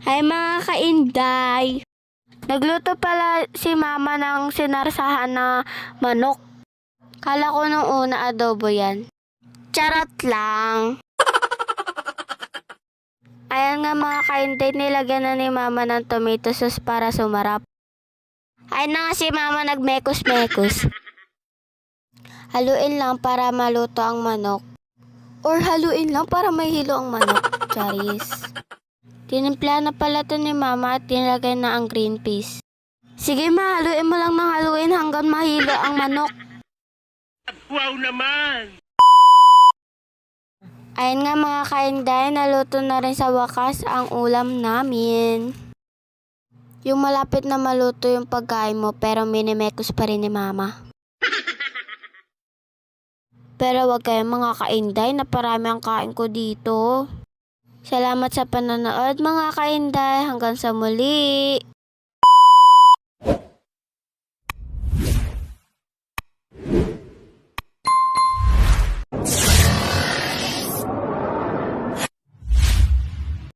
Hi mga kainday! Nagluto pala si mama ng sinarsahan na manok. Kala ko nung una adobo yan. Charot lang! Ayan nga mga kainday, nilagyan na ni mama ng tomato sauce para sumarap. Ayun na nga si mama nagmekos-mekos. Haluin lang para maluto ang manok. Or haluin lang para mahilo ang manok. Charis. Tinimpla na pala to ni mama at tinilagay na ang green peas. Sige ma, haluin mo lang ng haluin hanggang mahilo ang manok. Wow naman! Ayun nga mga kainday, naluto na rin sa wakas ang ulam namin. Yung malapit na maluto yung pagkain mo pero minimekos pa rin ni mama. Pero wag kayong mga kainday, naparami ang kain ko dito. Salamat sa panonood mga kainday, hanggang sa muli!